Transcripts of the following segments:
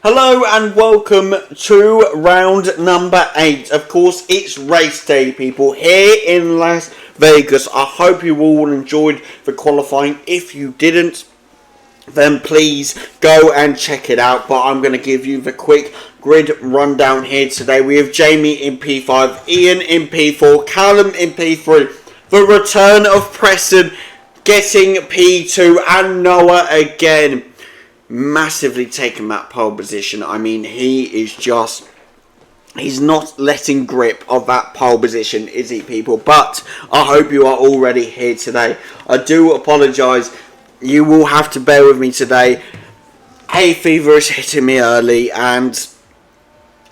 Hello and welcome to round number 8. Of course, it's race day, people, here in Las Vegas. I hope you all enjoyed the qualifying. If you didn't, then please go and check it out. But I'm going to give you the quick grid rundown here today. We have Jamie in P5, Ian in P4, Callum in P3, the return of Preston getting P2, and Noah again massively taking that pole position. I mean, he's not letting grip of that pole position, is he, people? But I hope you are already here today. I do apologise. You will have to bear with me today. Hay fever is hitting me early and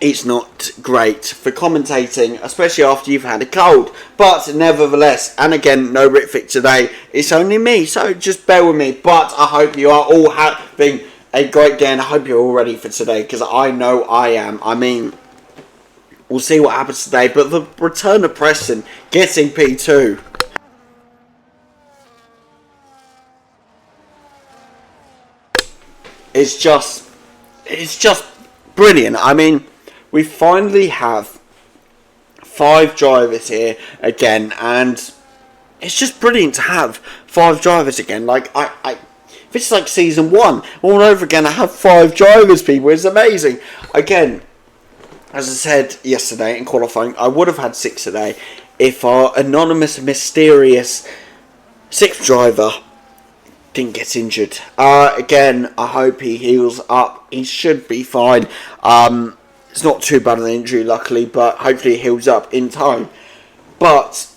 it's not great for commentating, especially after you've had a cold. But nevertheless, and again, no Ritvic today. It's only me, so just bear with me. But I hope you are all having a great day, and I hope you're all ready for today, because I know I am. I mean, we'll see what happens today. But the return of Preston getting P2. It's just brilliant. I mean, we finally have 5 drivers here again, and it's just brilliant to have 5 drivers again. Like, it's like season 1 all over again. I have 5 drivers, people. It's amazing. Again, as I said yesterday in qualifying, I would have had 6 today if our anonymous, mysterious 6th driver didn't get injured. Again, I hope he heals up. He should be fine. It's not too bad an injury, luckily, but hopefully he heals up in time. But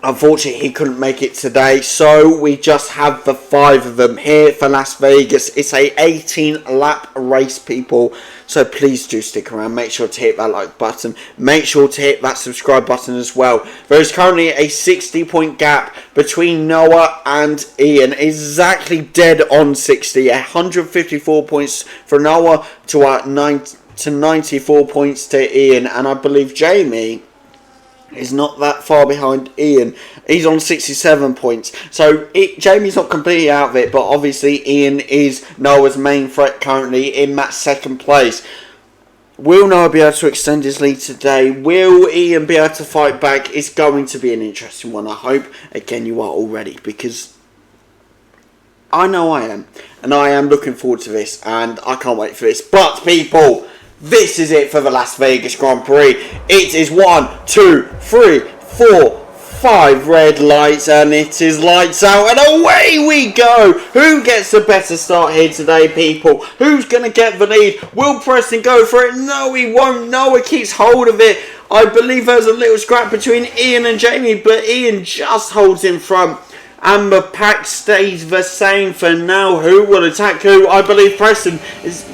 unfortunately, he couldn't make it today, so we just have the 5 of them here for Las Vegas. It's a 18-lap race, people, so please do stick around. Make sure to hit that like button. Make sure to hit that subscribe button as well. There is currently a 60-point gap between Noah and Ian. Exactly dead on 60. 154 points for Noah to 94 points to Ian, and I believe Jamie is not that far behind Ian. He's on 67 points. So Jamie's not completely out of it, but obviously Ian is Noah's main threat currently in that 2nd place. Will Noah be able to extend his lead today? Will Ian be able to fight back? It's going to be an interesting one. I hope, again, you are all ready, because I know I am. And I am looking forward to this, and I can't wait for this. But, people, this is it for the Las Vegas Grand Prix. It is 1, 2, 3, 4, 5 red lights, and it is lights out, and away we go. Who gets the better start here today, people? Who's going to get the lead? Will Preston go for it? No, he won't. Noah keeps hold of it. I believe there's a little scrap between Ian and Jamie, but Ian just holds in front. And the pack stays the same for now. Who will attack who? I believe Preston's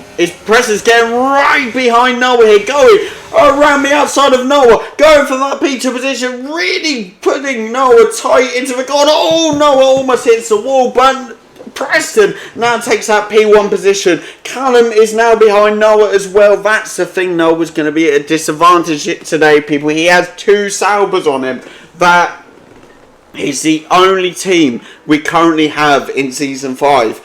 getting right behind Noah here, going around the outside of Noah, going for that P2 position, really putting Noah tight into the corner. Oh, Noah almost hits the wall, but Preston now takes that P1 position. Callum is now behind Noah as well. That's the thing. Noah's going to be at a disadvantage today, people. He has 2 Saubers on him. That is the only team we currently have in Season 5.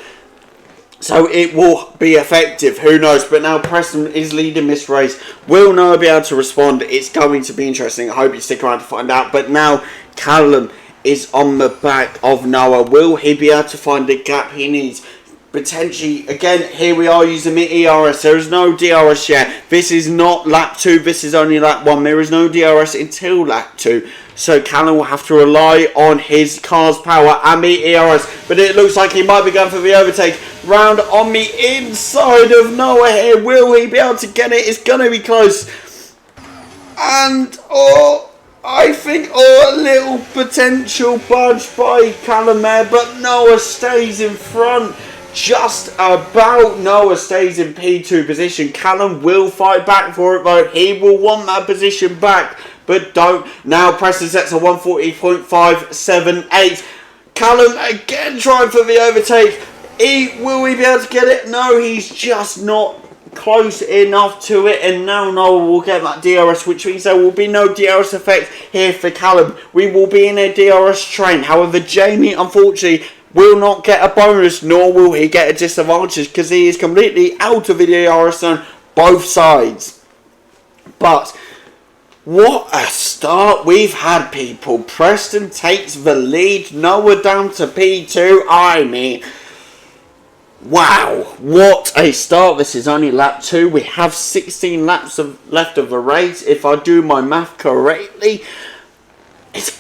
So it will be effective, who knows. But now Preston is leading this race. Will Noah be able to respond? It's going to be interesting. I hope you stick around to find out. But now Callum is on the back of Noah. Will he be able to find the gap he needs? Potentially, again, here we are using the ERS. There is no DRS yet. This is not lap 2. This is only lap 1. There is no DRS until lap 2. So Callum will have to rely on his car's power and the ERS. But it looks like he might be going for the overtake. Round on the inside of Noah here. Will he be able to get it? It's going to be close. And, I think, a little potential budge by Callum there. But Noah stays in front. Just about. Noah stays in P2 position. Callum will fight back for it, though. He will want that position back. But don't. Now Preston sets a 140.578. Callum again trying for the overtake. Will he be able to get it? No, he's just not close enough to it. And now Noah will get that DRS, which means there will be no DRS effect here for Callum. We will be in a DRS train. However, Jamie, unfortunately, will not get a bonus, nor will he get a disadvantage, because he is completely out of the DRS zone, both sides. But what a start we've had, people. Preston takes the lead, Noah down to P2. I mean, wow, what a start. This is only lap 2. We have 16 laps left of the race, if I do my math correctly. It's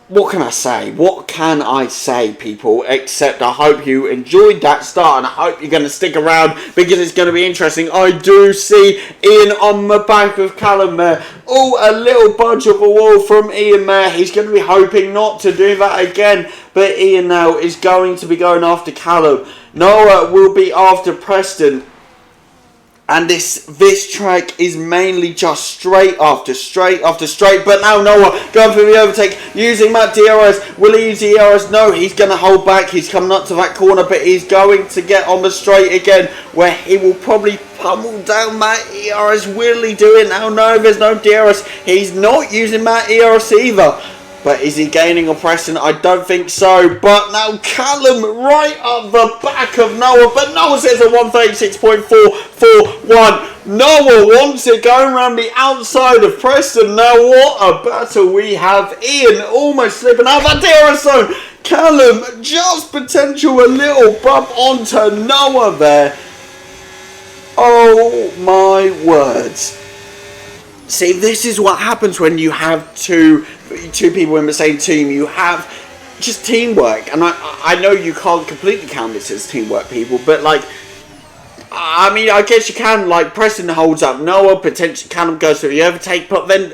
what can I say? What can I say, people? Except I hope you enjoyed that start, and I hope you're going to stick around, because it's going to be interesting. I do see Ian on the back of Callum there. Oh, a little bunch of a wall from Ian there. He's going to be hoping not to do that again, but Ian now is going to be going after Callum. Noah will be after Preston. And this track is mainly just straight after straight. But now Noah going for the overtake, using that DRS. Will he use the DRS? No, he's going to hold back. He's coming up to that corner, but he's going to get on the straight again, where he will probably pummel down that DRS. Will he do it now? No, there's no DRS. He's not using that DRS either. But is he gaining on Preston? I don't think so. But now Callum right up the back of Noah. But Noah says a 136.441. Noah wants it going around the outside of Preston. Now what a battle we have. Ian almost slipping out of that DRS zone. Callum just potential a little bump onto Noah there. Oh my words. See, this is what happens when you have two people in the same team. You have just teamwork, and I know you can't completely count this as teamwork, people, but like, I mean, I guess you can. Like, Preston holds up Noah, potentially Callum goes for the overtake, but then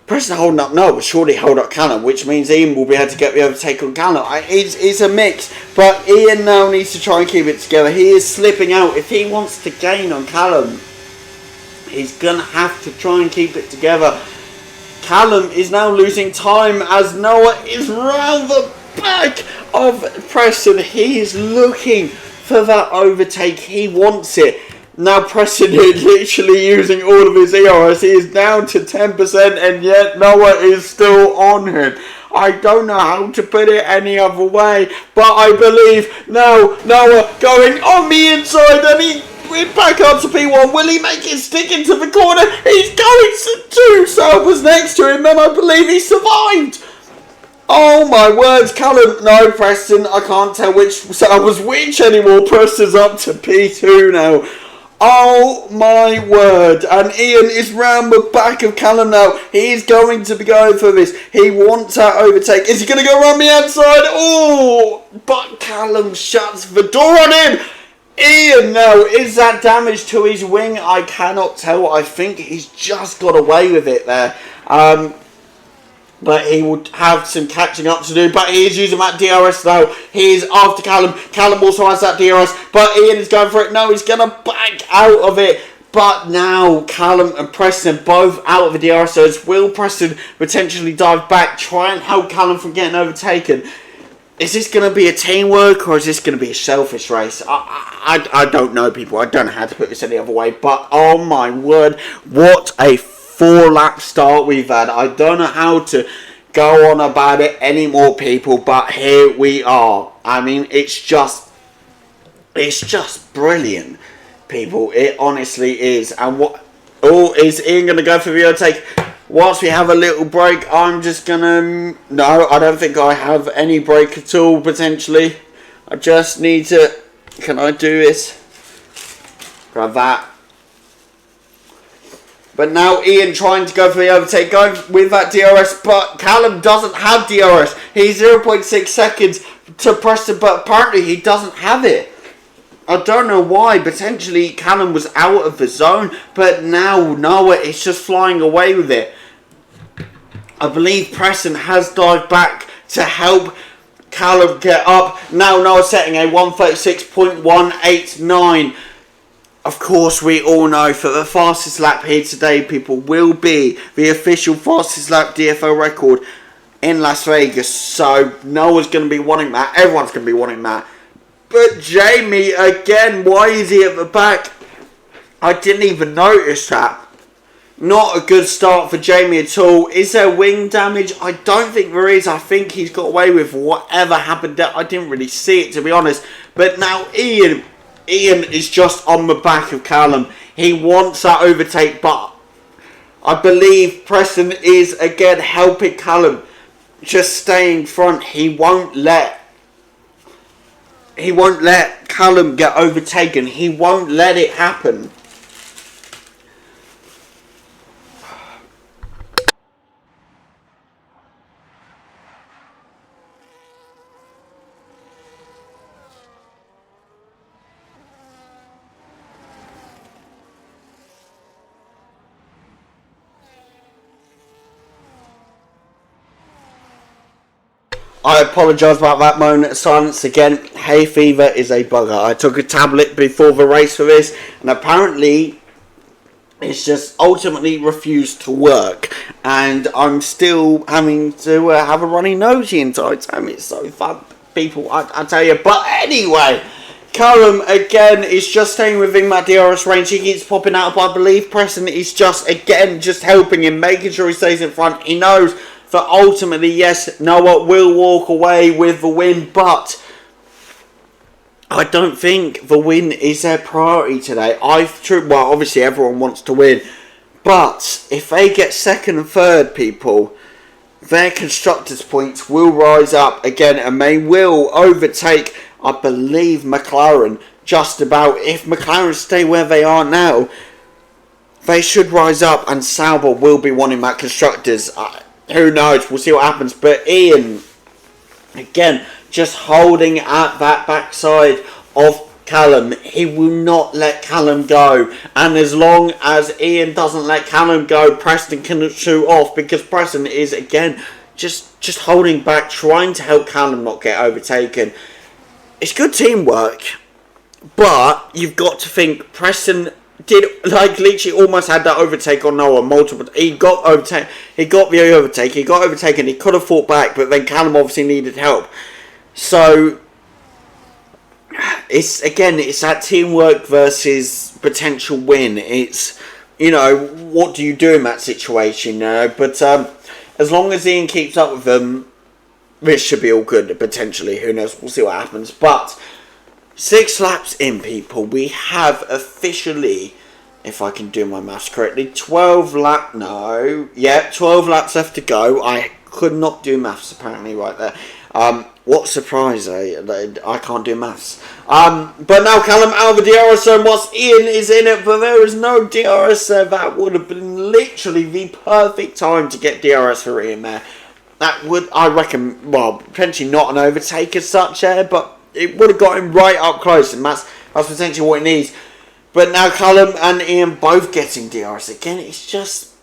Preston holding up Noah, surely hold up Callum, which means Ian will be able to get the overtake on Callum. It's a mix, but Ian now needs to try and keep it together. He is slipping out. If he wants to gain on Callum, he's going to have to try and keep it together. Callum is now losing time as Noah is round the back of Preston. He is looking for that overtake. He wants it. Now Preston is literally using all of his ERS. He is down to 10%, and yet Noah is still on him. I don't know how to put it any other way, but I believe now Noah going on the inside, and he back up to P1. Will he make it stick into the corner? He's going to two Saubers next to him, and I believe he survived. Oh my words, Callum. No, Preston. I can't tell which Saubers which anymore. Preston's up to P2 now. Oh my word. And Ian is round the back of Callum now. He is going to be going for this. He wants that overtake. Is he going to go around the outside? Oh, but Callum shuts the door on him. Ian now, is that damage to his wing? I cannot tell. I think he's just got away with it there. But he would have some catching up to do. But he is using that DRS now. He is after Callum. Callum also has that DRS. But Ian is going for it. No, he's going to back out of it. But now Callum and Preston both out of the DRS zones. Will Preston potentially dive back, try and help Callum from getting overtaken? Is this going to be a teamwork, or is this going to be a selfish race? I don't know, people. I don't know how to put this any other way. But, oh my word, what a 4-lap start we've had. I don't know how to go on about it anymore, people. But here we are. I mean, it's just brilliant, people. It honestly is. And what? Oh, is Ian going to go for the overtake? Whilst we have a little break, I'm just gonna... No, I don't think I have any break at all, potentially. I just need to... Can I do this? Grab that. But now Ian trying to go for the overtake, going with that DRS, but Callum doesn't have DRS. He's 0.6 seconds to Preston, but apparently he doesn't have it. I don't know why. Potentially Callum was out of the zone, but now Noah is just flying away with it. I believe Preston has dived back to help Callum get up. Now Noah setting a 136.189. Of course, we all know for the fastest lap here today, people, will be the official fastest lap DFL record in Las Vegas. So Noah's going to be wanting that. Everyone's going to be wanting that. But Jamie, again, why is he at the back? I didn't even notice that. Not a good start for Jamie at all. Is there wing damage? I don't think there is. I think he's got away with whatever happened there. I didn't really see it, to be honest. But now Ian is just on the back of Callum. He wants that overtake, but I believe Preston is again helping Callum just stay in front. He won't let Callum get overtaken. He won't let it happen. I apologise about that moment of silence again. Hay fever is a bugger. I took a tablet before the race for this, and apparently it's just ultimately refused to work. And I'm still having to have a runny nose the entire time. It's so fun, people, I tell you. But anyway, Callum again is just staying within that DRS range. He keeps popping out, but I believe Preston is just helping him, making sure he stays in front. He knows that ultimately, yes, Noah will walk away with the win, but I don't think the win is their priority today. Well, obviously everyone wants to win, but if they get second and third, people, their constructors' points will rise up again, and they will overtake, I believe, McLaren just about. If McLaren stay where they are now, they should rise up, and Sauber will be wanting that constructors. Who knows? We'll see what happens. But Ian, again, just holding at that backside of Callum. He will not let Callum go. And as long as Ian doesn't let Callum go, Preston can shoot off, because Preston is, again, just holding back, trying to help Callum not get overtaken. It's good teamwork, but you've got to think Preston did, like, literally almost had that overtake on Noah multiple. He got overtaken. He got the overtake. He got overtaken. He could have fought back, but then Callum obviously needed help. So it's that teamwork versus potential win. It's, what do you do in that situation? But as long as Ian keeps up with them, this should be all good. Potentially, who knows? We'll see what happens. But 6 laps in, people, we have officially, if I can do my maths correctly, 12 laps left to go. I could not do maths apparently right there. What surprise, I can't do maths. But now Callum out of the DRS zone whilst Ian is in it, but there is no DRS there. That would have been literally the perfect time to get DRS for Ian there. That would, I reckon, well, potentially not an overtake as such there, but it would have got him right up close, and that's potentially what he needs. But now Callum and Ian both getting DRS again. It's just,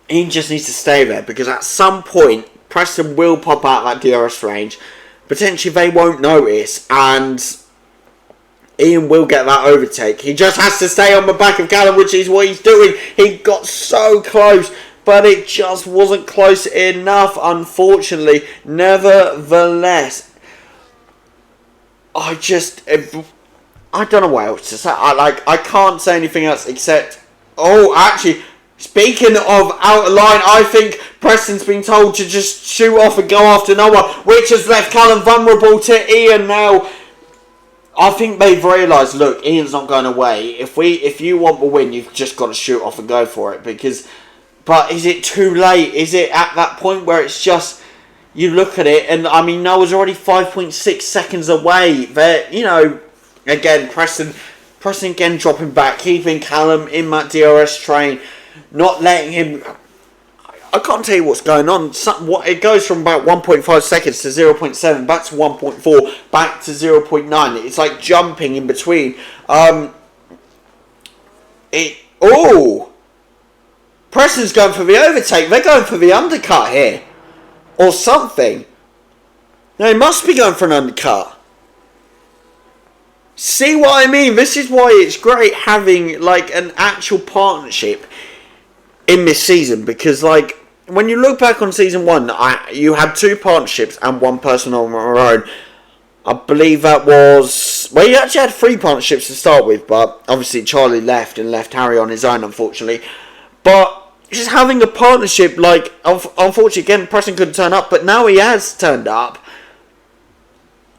Ian just needs to stay there, because at some point Preston will pop out that DRS range. Potentially they won't notice, and Ian will get that overtake. He just has to stay on the back of Callum, which is what he's doing. He got so close, but it just wasn't close enough, unfortunately. Nevertheless, I don't know what else to say. I can't say anything else except, actually, speaking of out of line, I think Preston's been told to just shoot off and go after Noah, which has left Callum vulnerable to Ian now. I think they've realised, look, Ian's not going away. If you want the win, you've just got to shoot off and go for it, but is it too late? Is it at that point where it's just, you look at it, and I mean, Noah's already 5.6 seconds away. There, again, Preston again dropping back, keeping Callum in that DRS train, not letting him. I can't tell you what's going on. It goes from about 1.5 seconds to 0.7, back to 1.4, back to 0.9. It's like jumping in between. Preston's going for the overtake. They're going for the undercut here. Or something. They must be going for an undercut. See what I mean? This is why it's great having, like, an actual partnership in this season. Because, like, when you look back on season 1, you had 2 partnerships and 1 person on their own. I believe that was... Well, you actually had 3 partnerships to start with, but obviously Charlie left and left Harry on his own, unfortunately. But just having a partnership, like, unfortunately, again, Preston couldn't turn up, but now he has turned up.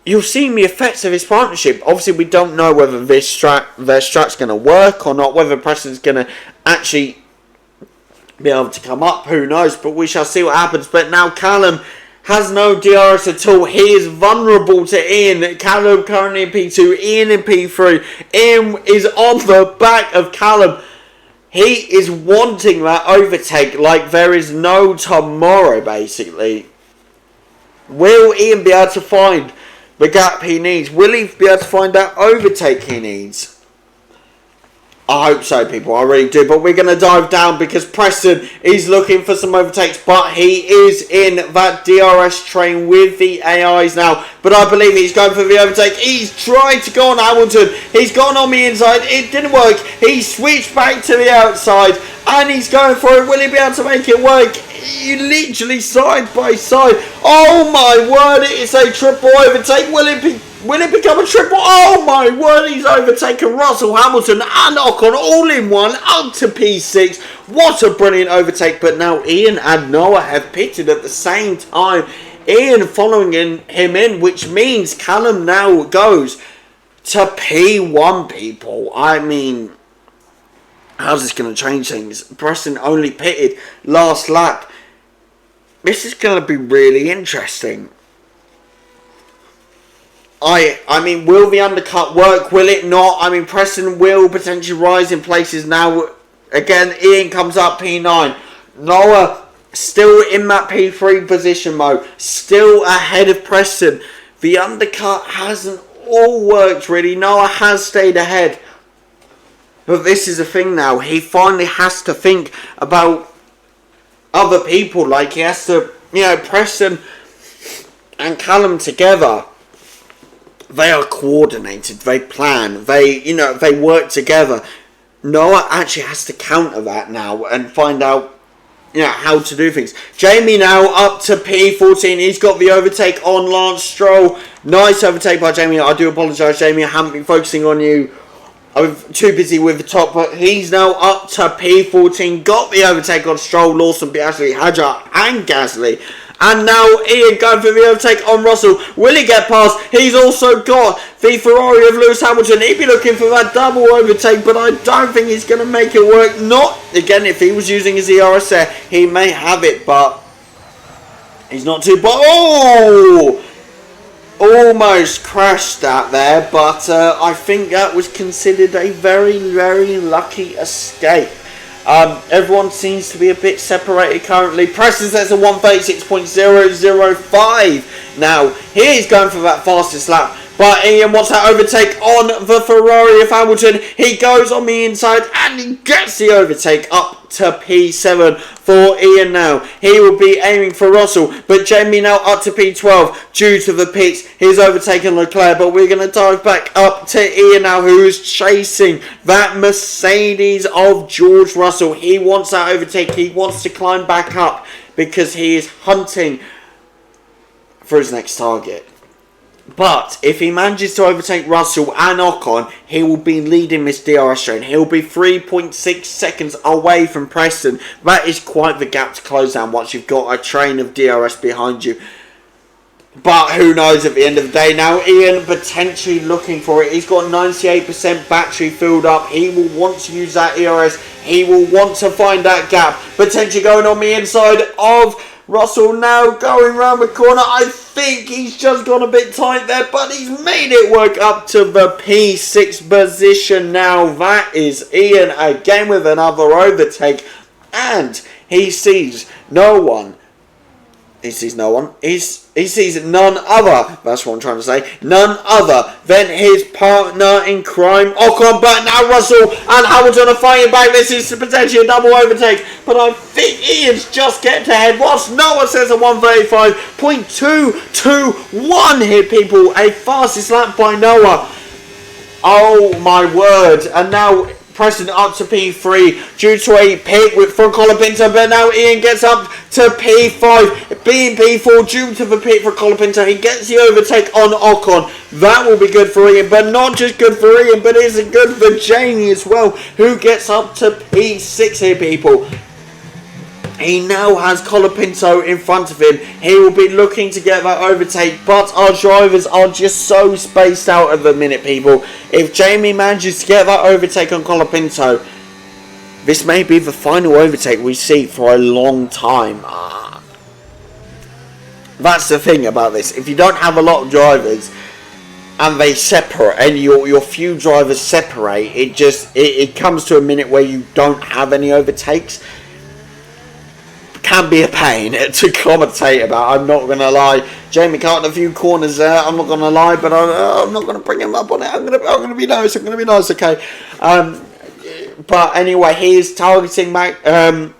You're seeing the effects of his partnership. Obviously, we don't know whether their strat's going to work or not, whether Preston's going to actually be able to come up, who knows, but we shall see what happens. But now Callum has no DRS at all. He is vulnerable to Ian. Callum currently in P2, Ian in P3. Ian is on the back of Callum. He is wanting that overtake like there is no tomorrow, basically. Will Ian be able to find the gap he needs? Will he be able to find that overtake he needs? I hope so, people. I really do. But we're going to dive down because Preston is looking for some overtakes. But he is in that DRS train with the AIs now. But I believe he's going for the overtake. He's tried to go on Hamilton. He's gone on the inside. It didn't work. He switched back to the outside. And he's going for it. Will he be able to make it work? You literally side by side. Oh my word. It is a triple overtake. Will it become a triple? Oh my word, he's overtaken Russell, Hamilton and Ocon all in one up to P6. What a brilliant overtake. But now Ian and Noah have pitted at the same time. Ian following him in, which means Callum now goes to P1, people. I mean, how's this going to change things? Preston only pitted last lap. This is going to be really interesting. I mean, will the undercut work? Will it not? I mean, Preston will potentially rise in places now. Again, Ian comes up P9. Noah still in that P3 position mode. Still ahead of Preston. The undercut hasn't all worked, really. Noah has stayed ahead. But this is the thing now. He finally has to think about other people. Like, he has to, Preston and Callum together. They are coordinated, they plan, they work together. Noah actually has to counter that now and find out, how to do things. Jamie now up to P14. He's got the overtake on Lance Stroll. Nice overtake by Jamie. I do apologise, Jamie. I haven't been focusing on you. I'm too busy with the top, but he's now up to P14. Got the overtake on Stroll, Lawson, Piastri, Hadjar and Gasly. And now Ian going for the overtake on Russell. Will he get past? He's also got the Ferrari of Lewis Hamilton. He'd be looking for that double overtake, but I don't think he's going to make it work. Not, again, if he was using his ERS there, he may have it, but he's not too... Oh! Almost crashed that there, but I think that was considered a very, very lucky escape. Everyone seems to be a bit separated currently. Preston says a 136.005. Now, he's going for that fastest lap. But Ian wants that overtake on the Ferrari of Hamilton. He goes on the inside and he gets the overtake up to P7 for Ian now. He will be aiming for Russell. But Jamie now up to P12 due to the pits. He's overtaken Leclerc. But we're going to dive back up to Ian now, who is chasing that Mercedes of George Russell. He wants that overtake. He wants to climb back up because he is hunting for his next target. But if he manages to overtake Russell and Ocon, he will be leading this DRS train. He'll be 3.6 seconds away from Preston. That is quite the gap to close down once you've got a train of DRS behind you. But who knows at the end of the day. Now Ian potentially looking for it. He's got 98% battery filled up. He will want to use that ERS. He will want to find that gap. Potentially going on the inside of Russell now going round the corner. I think he's just gone a bit tight there, but he's made it work up to the P6 position now. That is Ian again with another overtake, and he sees no one. He sees no one. He sees none other. That's what I'm trying to say. None other than his partner in crime, Ocon. But now Russell and Hamilton are fighting back. This is potentially a double overtake. But I think Ian's just getting ahead. Whilst Noah says a 135.221 here, people. A fastest lap by Noah. Oh my word. And now Preston up to P3 due to a pit from Colapinto, but now Ian gets up to P5, being P4 due to the pit for Colapinto. He gets the overtake on Ocon. That will be good for Ian, but not just good for Ian, but it's good for Jamie as well, who gets up to P6 here, people. He now has Colapinto in front of him. He will be looking to get that overtake, but our drivers are just so spaced out at the minute, people. If Jamie manages to get that overtake on Colapinto, this may be the final overtake we see for a long time. That's the thing about this. If you don't have a lot of drivers and they separate, and your few drivers separate, it comes to a minute where you don't have any overtakes. Can be a pain to commentate about, I'm not going to lie. Jamie caught a few corners there, I'm not going to lie, but I'm not going to bring him up on it. I'm going to be nice, okay. But anyway, he is targeting Alpine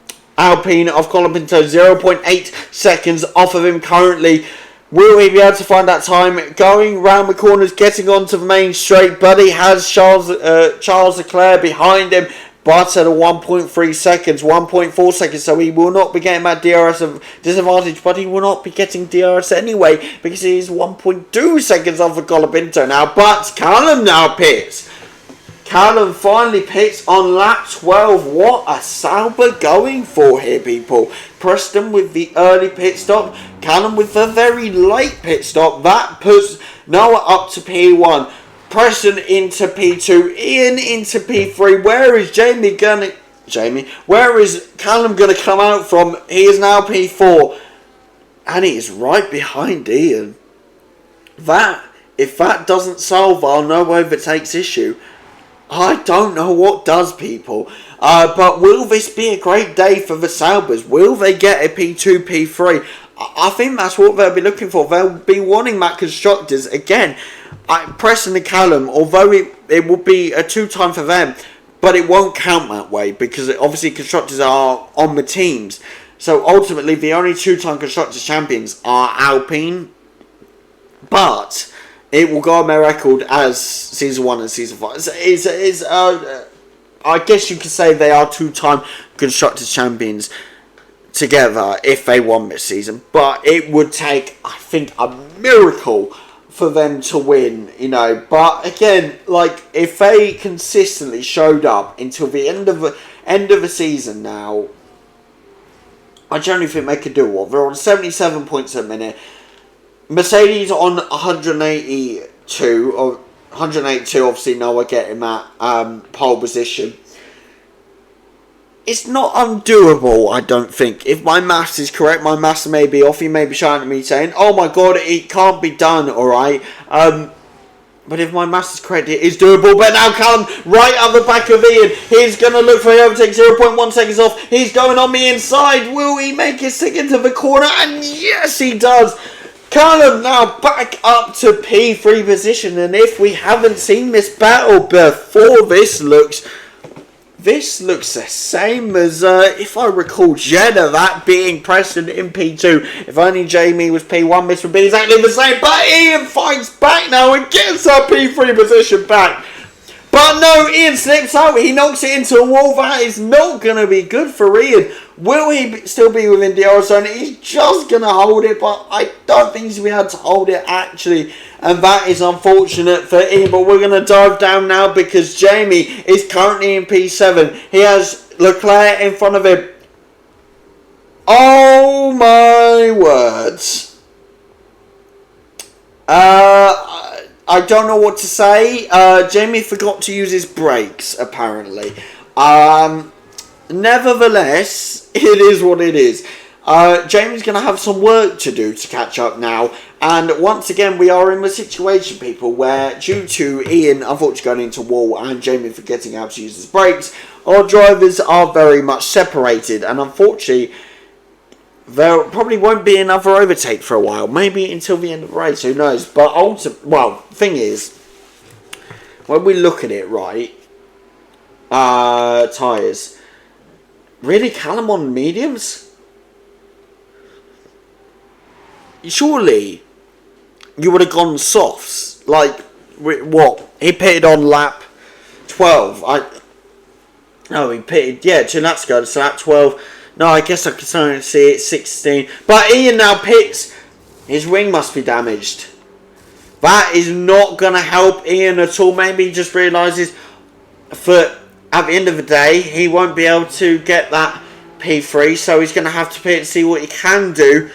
of Colapinto, 0.8 seconds off of him currently. Will he be able to find that time? Going round the corners, getting onto the main straight, but he has Charles Leclerc behind him, but at a 1.3 seconds, 1.4 seconds, so he will not be getting that DRS disadvantage, but he will not be getting DRS anyway, because he is 1.2 seconds off of Colapinto now, but Callum now pits. Callum finally pits on lap 12. What a Sauber going for here, people. Preston with the early pit stop, Callum with the very late pit stop. That puts Noah up to P1. Preston into P2, Ian into P3. Where is Where is Callum gonna come out from? He is now P4, and he is right behind Ian. If that doesn't solve our no overtakes issue, I don't know what does, people. But will this be a great day for the Saubers? Will they get a P2, P3? I think that's what they'll be looking for. They'll be wanting that constructors again. Preston and Callum, although it will be a 2-time for them, but it won't count that way because obviously constructors are on the teams. So ultimately, the only 2-time constructors champions are Alpine, but it will go on their record as season 1 and season 5. I guess you could say they are 2-time constructors champions together if they won this season, but it would take, I think, a miracle for them to win, but again, if they consistently showed up until the end of the season now, I generally think they could do it. They're on 77 points a minute. Mercedes on 182, or 182, obviously Noah getting that pole position. It's not undoable, I don't think. If my maths is correct, my maths may be off. You may be shouting at me saying, oh my god, it can't be done, alright? But if my maths is correct, it is doable. But now Callum, right at the back of Ian. He's going to look for the overtake, 0.1 seconds off. He's going on the inside. Will he make it stick into the corner? And yes, he does. Callum now back up to P3 position. And if we haven't seen this battle before, this looks the same as, if I recall, Jeddah, that being Preston in P2. If only Jamie was P1, this would be exactly the same. But Ian fights back now and gets our P3 position back. But no, Ian slips out. He knocks it into a wall. That is not going to be good for Ian. Will he still be within the DRS zone? He's just going to hold it, but I don't think he's going to be able to hold it, actually. And that is unfortunate for Ian. But we're going to dive down now because Jamie is currently in P7. He has Leclerc in front of him. Oh, my words. I don't know what to say. Jamie forgot to use his brakes, apparently. Nevertheless, it is what it is. Jamie's going to have some work to do to catch up now. And once again, we are in the situation, people, where due to Ian unfortunately going into wall and Jamie forgetting how to use his brakes, our drivers are very much separated. And unfortunately, there probably won't be another overtake for a while. Maybe until the end of the race, who knows. But thing is, when we look at it, right, tyres, really, Callum on mediums? Surely, you would have gone softs. Like, what? He pitted on lap 12. Oh, he pitted, yeah, 2 laps ago, so lap 12. No, I guess I can certainly see it, 16. But Ian now pits. His wing must be damaged. That is not going to help Ian at all. Maybe he just realises that at the end of the day, he won't be able to get that P3, so he's going to have to pit and see what he can do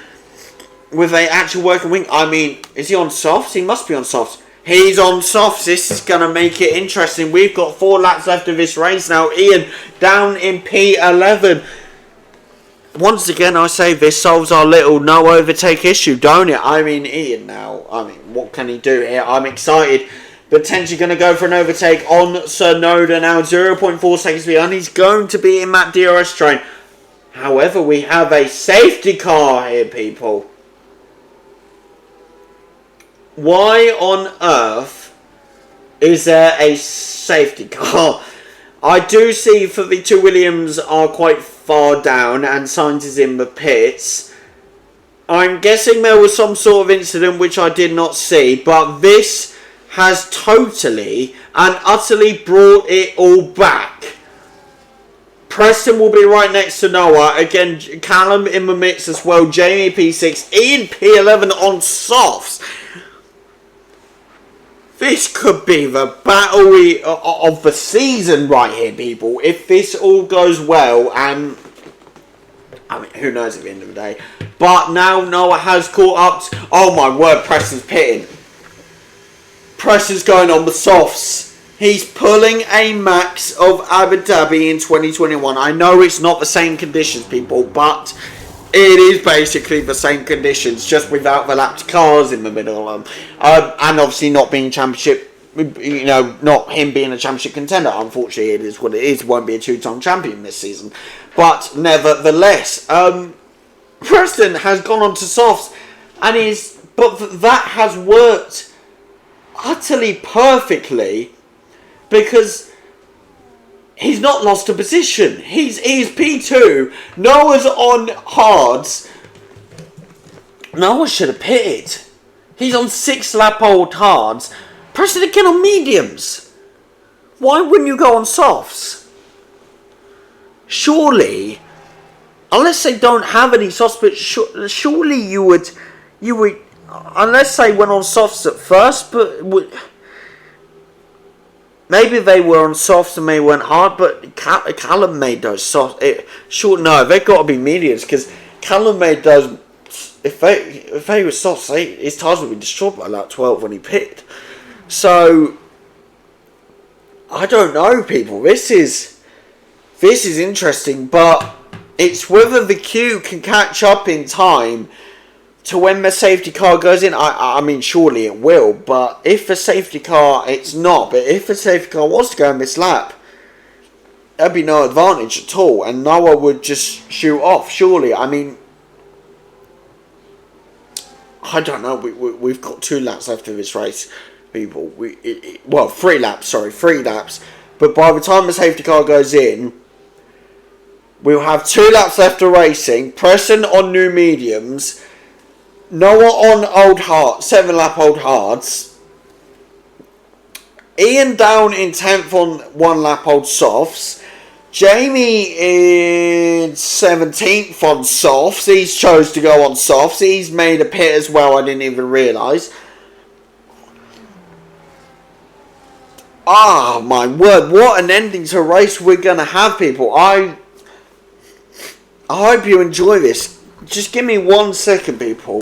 with an actual working wing. I mean, is he on softs? He must be on softs. He's on softs. This is going to make it interesting. We've got 4 laps left of this race now. Ian down in P11. Once again, I say this solves our little no overtake issue, don't it? I mean, Ian now, what can he do here? I'm excited. Potentially going to go for an overtake on Sonoda now. 0.4 seconds behind. He's going to be in that DRS train. However, we have a safety car here, people. Why on earth is there a safety car? I do see that the 2 Williams are quite far down and Sainz is in the pits. I'm guessing there was some sort of incident which I did not see, but this has totally and utterly brought it all back. Preston will be right next to Noah. Again, Callum in the mix as well. Jamie P6, Ian P11 on softs. This could be the battle of the season right here, people. If this all goes well, and I mean, who knows at the end of the day. But now Noah has caught up. Oh my word, Preston's pitting. Preston's going on the softs. He's pulling a max of Abu Dhabi in 2021. I know it's not the same conditions, people, but it is basically the same conditions, just without the lapped cars in the middle of them. And obviously not being championship, not him being a championship contender. Unfortunately, it is what it is. Won't be a 2-time champion this season. But nevertheless, Preston has gone on to softs, but that has worked utterly perfectly because he's not lost a position. He's P2. Noah's on hards. Noah should have pitted. He's on 6 lap old hards. Preston again on mediums. Why wouldn't you go on softs? Surely, unless they don't have any softs, but surely you would, unless they went on softs at first, but maybe they were on softs and they went hard, but Callum made those softs. No, they've got to be mediums because Callum made those. If they were softs, his tyres would be destroyed by like 12 when he pitted. So I don't know, people. This is interesting, but it's whether the queue can catch up in time to when the safety car goes in. I mean, surely it will, but if the safety car, it's not, but if the safety car was to go in this lap, there'd be no advantage at all, and Noah would just shoot off, surely. I mean, I don't know, we've got 2 laps left of this race, people. 3 laps, but by the time the safety car goes in, we'll have 2 laps left of racing. Preston on new mediums, Noah on old hard, 7 lap old hards. Ian down in 10th on 1 lap old softs. Jamie in 17th on softs. He's chose to go on softs. He's made a pit as well, I didn't even realise. Ah, my word, what an ending to a race we're going to have, people. I hope you enjoy this. Just give me 1 second, people.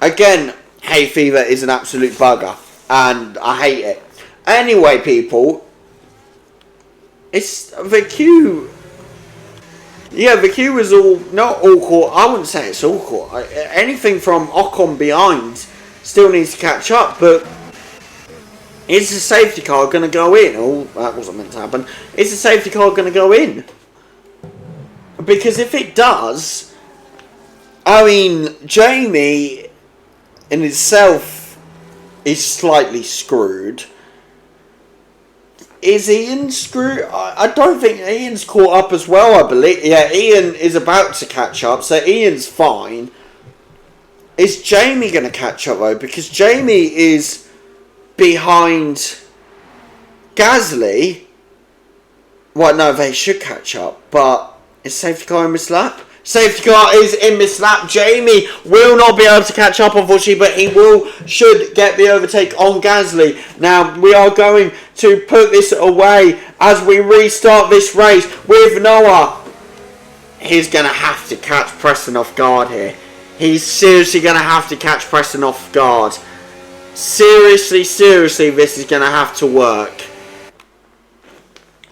Again, hay fever is an absolute bugger, and I hate it. Anyway, people, it's the queue. Yeah, the queue is not all caught. I wouldn't say it's all caught. Anything from Ocon behind still needs to catch up, but is the safety car going to go in? Oh, that wasn't meant to happen. Is the safety car going to go in? Because if it does, I mean, Jamie in itself is slightly screwed. Is Ian screwed? I don't think Ian's caught up as well, I believe. Yeah, Ian is about to catch up, so Ian's fine. Is Jamie going to catch up though? Because Jamie is behind Gasly. Well, no, they should catch up. But is safety car in this lap? Safety car is in this lap. Jamie will not be able to catch up, unfortunately, but he should get the overtake on Gasly. Now, we are going to put this away as we restart this race with Noah. He's going to have to catch Preston off guard here. He's seriously going to have to catch Preston off guard. Seriously, this is going to have to work.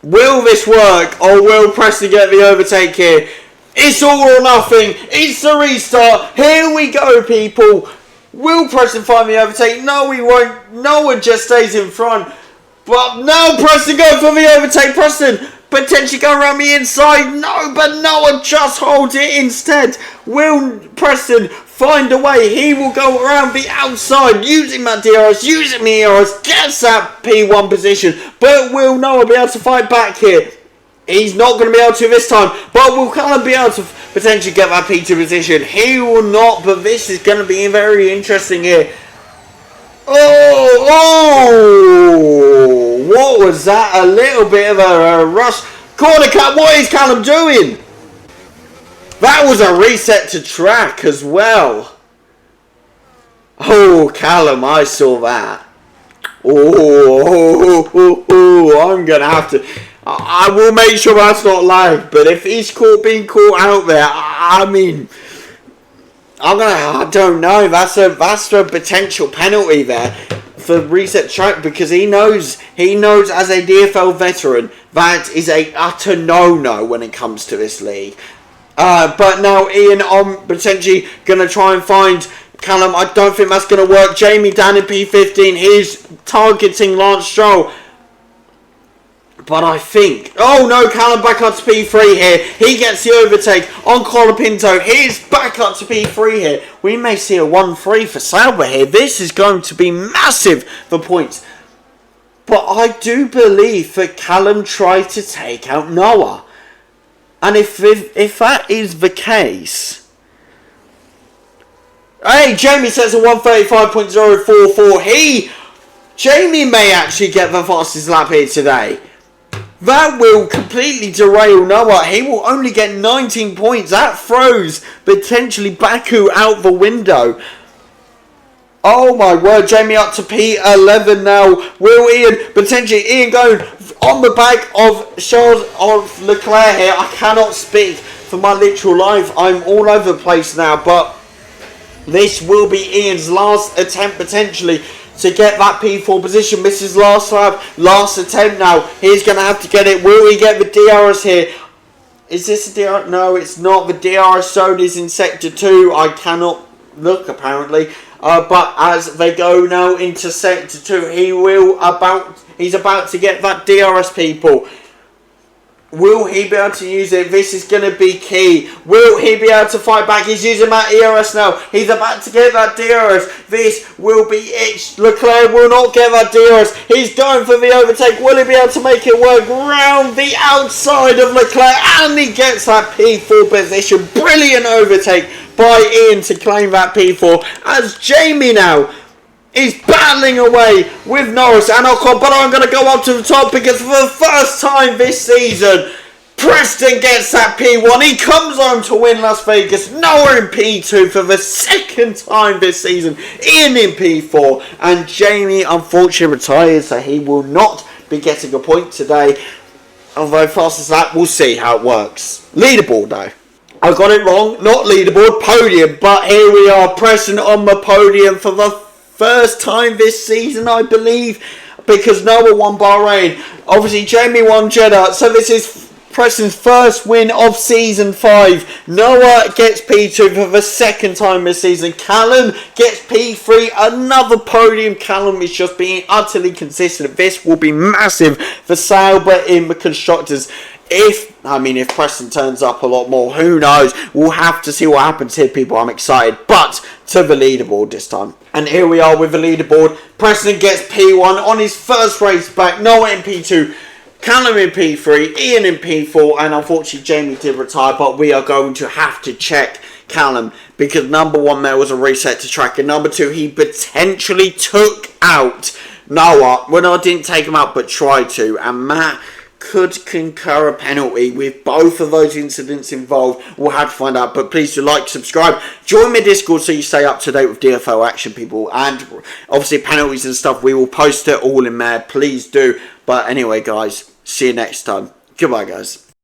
Will this work, or will Preston get the overtake here? It's all or nothing. It's the restart. Here we go, people. Will Preston find the overtake? No, we won't. Noah just stays in front. But now Preston go for the overtake. Preston potentially go around the inside. No, but Noah just holds it instead. Will Preston find a way? He will go around the outside using that DRS, using the ERS, gets that P1 position. But will Noah be able to fight back here? He's not going to be able to this time, but will Callum be able to potentially get that P2 position? He will not, but this is going to be very interesting here. Oh, what was that? A little bit of a rush. Corner cut, what is Callum doing? That was a reset to track as well. Oh, Callum, I saw that. I'm going to have to... I will make sure that's not live, but if he's being caught out there, I mean, I don't know. That's a potential penalty there for reset track, because he knows as a DFL veteran that is a utter no when it comes to this league. But now Ian, I'm potentially going to try and find Callum. I don't think that's going to work. Jamie down in P15. He's targeting Lance Stroll. But I think... Oh no, Callum back up to P3 here. He gets the overtake on Colapinto. He's back up to P3 here. We may see a 1-3 for Sauber here. This is going to be massive for points. But I do believe that Callum tried to take out Noah. And if that is the case... Hey, Jamie says a 1:35.044. Jamie may actually get the fastest lap here today. That will completely derail Noah. He will only get 19 points. That throws potentially Baku out the window. Oh my word, Jamie up to P11 now. Will Ian, potentially Ian going on the back of Charles of Leclerc here. I cannot speak for my literal life. I'm all over the place now, but this will be Ian's last attempt potentially to get that P4 position. This is last lap, last attempt now. He's going to have to get it. Will he get the DRS here? Is this a DRS? No, it's not. The DRS zone is in Sector 2. I cannot look, apparently. But as they go now into Sector 2, he's about to get that DRS, people. Will he be able to use it? This is going to be key. Will he be able to fight back? He's using that ERS now. He's about to get that DRS. This will be it. Leclerc will not get that DRS. He's going for the overtake. Will he be able to make it work? Round the outside of Leclerc. And he gets that P4 position. Brilliant overtake by Ian to claim that P4. As Jamie now is battling away with Norris and Ocon, but I'm going to go up to the top because for the first time this season, Preston gets that P1. He comes home to win Las Vegas. Noah in P2 for the second time this season. Ian in P4. And Jamie unfortunately retired, so he will not be getting a point today. Although fastest lap, we'll see how it works. Leaderboard though. I got it wrong. Not leaderboard, podium. But here we are, Preston on the podium for the first time this season, I believe, because Noah won Bahrain. Obviously, Jamie won Jeddah. So this is Preston's first win of Season 5. Noah gets P2 for the second time this season. Callum gets P3. Another podium. Callum is just being utterly consistent. This will be massive for Sauber in the Constructors. If Preston turns up a lot more, who knows? We'll have to see what happens here, people. I'm excited. But to the leaderboard this time. And here we are with the leaderboard. Preston gets P1 on his first race back. Noah in P2. Callum in P3. Ian in P4. And unfortunately, Jamie did retire. But we are going to have to check Callum, because number one, there was a reset to track, and number two, he potentially took out Noah when I didn't take him out but tried to, and Matt could concur a penalty with both of those incidents involved. We'll have to find out, but please do like, subscribe, join my Discord so you stay up to date with DFL action, people, and obviously penalties and stuff. We will post it all in there, please do. But anyway, guys, see you next time. Goodbye, guys.